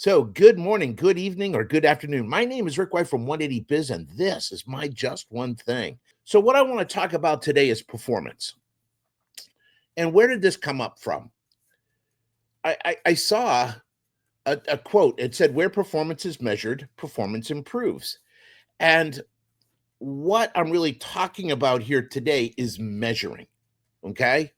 So, good morning, good evening, or good afternoon. My name is Rick White from 180 Biz, and this is my Just One Thing. So, what I want to talk about today is performance. And where did this come up from? I saw a quote. It said, "Where performance is measured, performance improves." And what I'm really talking about here today is measuring. Okay.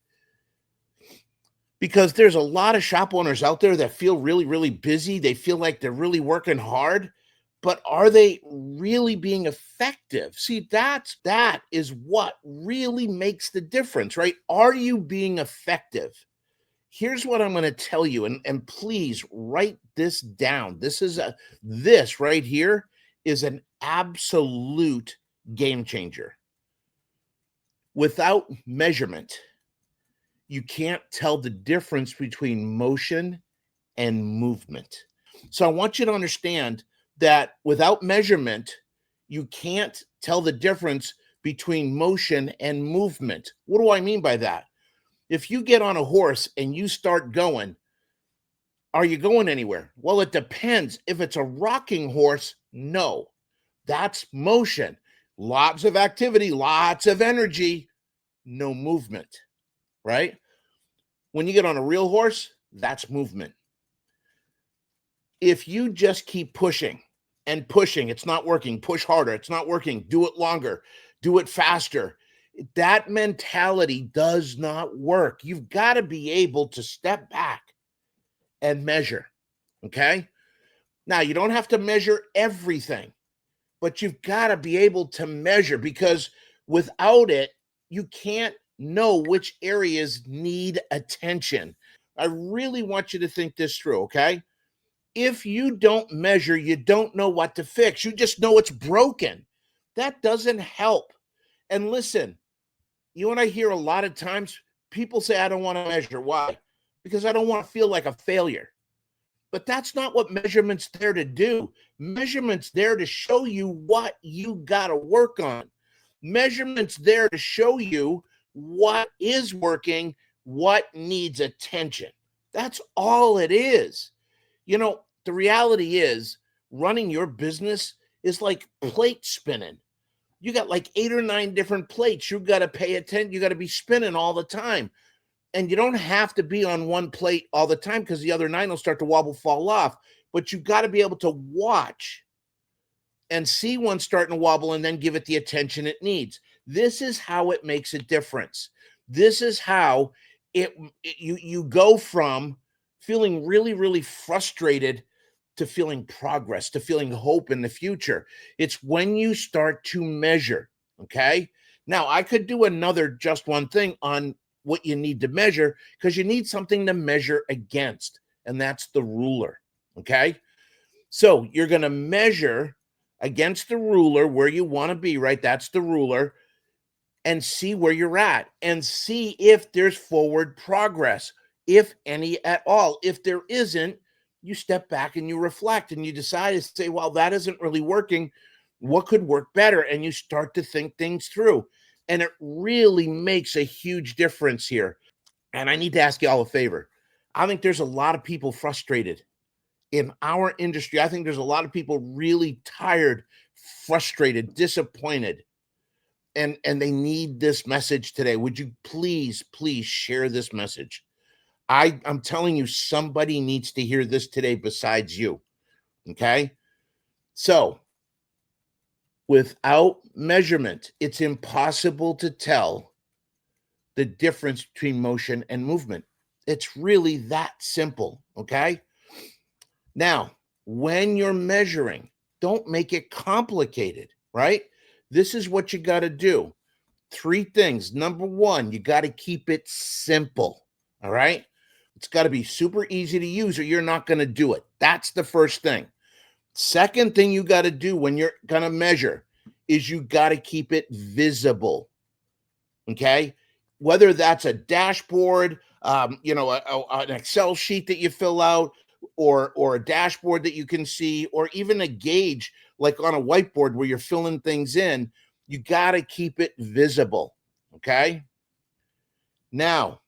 Because there's a lot of shop owners out there that feel really, really busy. They feel like they're really working hard, but are they really being effective? See, that is what really makes the difference, right? Are you being effective? Here's what I'm going to tell you, and please write this down. This right here is an absolute game changer. Without measurement, you can't tell the difference between motion and movement. So I want you to understand that without measurement, you can't tell the difference between motion and movement. What do I mean by that? If you get on a horse and you start going, are you going anywhere? Well, it depends. If it's a rocking horse, no, that's motion. Lots of activity, lots of energy, no movement, right? When you get on a real horse, that's movement. If you just keep pushing and pushing, it's not working, push harder, it's not working, do it longer, do it faster. That mentality does not work. You've got to be able to step back and measure. Okay. Now, you don't have to measure everything, but you've got to be able to measure because without it, you can't know which areas need attention. I really want you to think this through. Okay. If you don't measure, you don't know what to fix. You just know it's broken. That doesn't help. And listen, you and I hear a lot of times people say, I don't want to measure. Why? Because I don't want to feel like a failure. But that's not what measurement's there to do. Measurement's there to show you what you got to work on. Measurement's there to show you what is working, what needs attention. That's all it is. You know, the reality is running your business is like plate spinning. You got like 8 or 9 different plates. You got to pay attention. You got to be spinning all the time. And you don't have to be on one plate all the time because the other 9 will start to wobble, fall off. But you got to be able to watch and see one starting to wobble and then give it the attention it needs. This is how it makes a difference. This is how you go from feeling really, really frustrated to feeling progress, to feeling hope in the future. It's when you start to measure. Okay. Now, I could do another just one thing on what you need to measure because you need something to measure against, and that's the ruler. Okay. So you're going to measure against the ruler where you want to be, right? That's the ruler, and see where you're at and see if there's forward progress, if any at all. If there isn't, you step back and you reflect and you decide to say, well, that isn't really working. What could work better? And you start to think things through. And it really makes a huge difference here. And I need to ask you all a favor. I think there's a lot of people frustrated in our industry. I think there's a lot of people really tired, frustrated, disappointed, and they need this message today. Would you please share this message? I'm telling you, somebody needs to hear this today besides you. Okay. So without measurement, it's impossible to tell the difference between motion and movement. It's really that simple. Okay. Now, when you're measuring, don't make it complicated, right? This is what you got to do. 3 things. Number 1, you got to keep it simple. All right. It's got to be super easy to use or you're not going to do it. That's the first thing. Second thing you got to do when you're going to measure is you got to keep it visible. Okay. Whether that's a dashboard, an Excel sheet that you fill out, or a dashboard that you can see, or even a gauge like on a whiteboard where you're filling things in, you got to keep it visible. Okay. Now,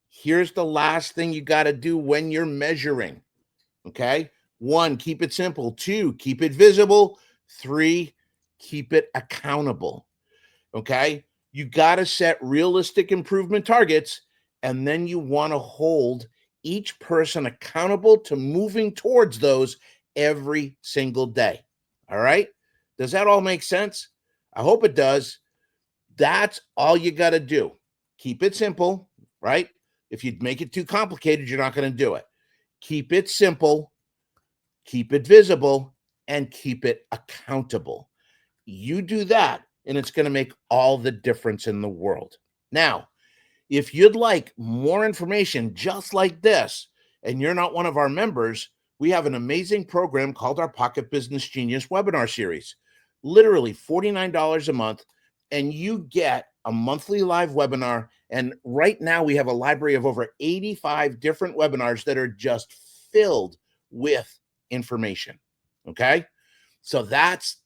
here's the last thing you got to do when you're measuring. Okay. 1, keep it simple. 2, keep it visible. 3, keep it accountable. Okay? You got to set realistic improvement targets, and then you want to hold each person accountable to moving towards those every single day. All right? Does that all make sense? I hope it does. That's all you got to do. Keep it simple, right? If you make it too complicated, you're not going to do it. Keep it simple, keep it visible, and keep it accountable. You do that, and it's going to make all the difference in the world. Now, if you'd like more information just like this, and you're not one of our members, we have an amazing program called our Pocket Business Genius webinar series. Literally $49 a month, and you get a monthly live webinar. And right now we have a library of over 85 different webinars that are just filled with information. Okay? So that's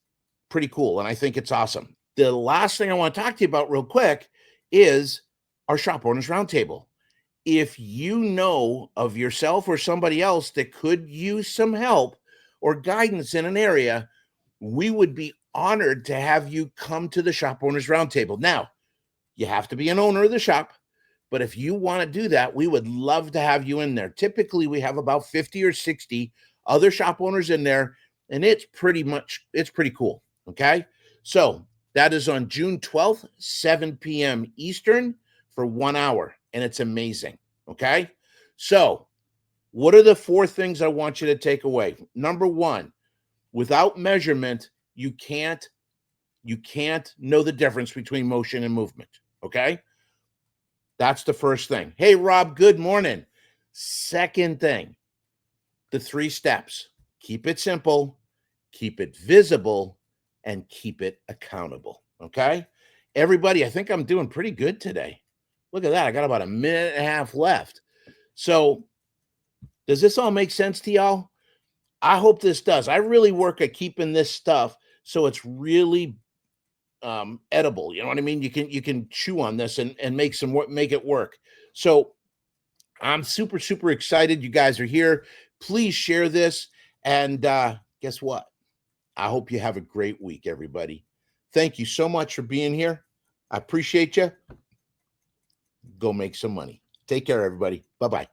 pretty cool, and I think it's awesome. The last thing I want to talk to you about real quick is our Shop Owners Roundtable. If you know of yourself or somebody else that could use some help or guidance in an area, we would be honored to have you come to the Shop Owners Roundtable. Now, you have to be an owner of the shop, but if you want to do that, we would love to have you in there. Typically, we have about 50 or 60 other shop owners in there, and it's pretty cool. Okay. So that is on June 12th, 7 p.m. Eastern for 1 hour. And it's amazing. Okay. So what are the 4 things I want you to take away? Number 1, without measurement, you can't know the difference between motion and movement. Okay. That's the first thing. Hey, Rob, good morning. Second thing, the 3 steps. Keep it simple, keep it visible, and keep it accountable. Okay. Everybody, I think I'm doing pretty good today. Look at that. I got about a minute and a half left. So, does this all make sense to y'all? I hope this does. I really work at keeping this stuff so it's really edible. You know what I mean? You can chew on this and make it work. So I'm super excited you guys are here. Please share this, and guess what? I hope you have a great week, everybody. Thank you so much for being here. I appreciate you. Go make some money. Take care, everybody. Bye-bye.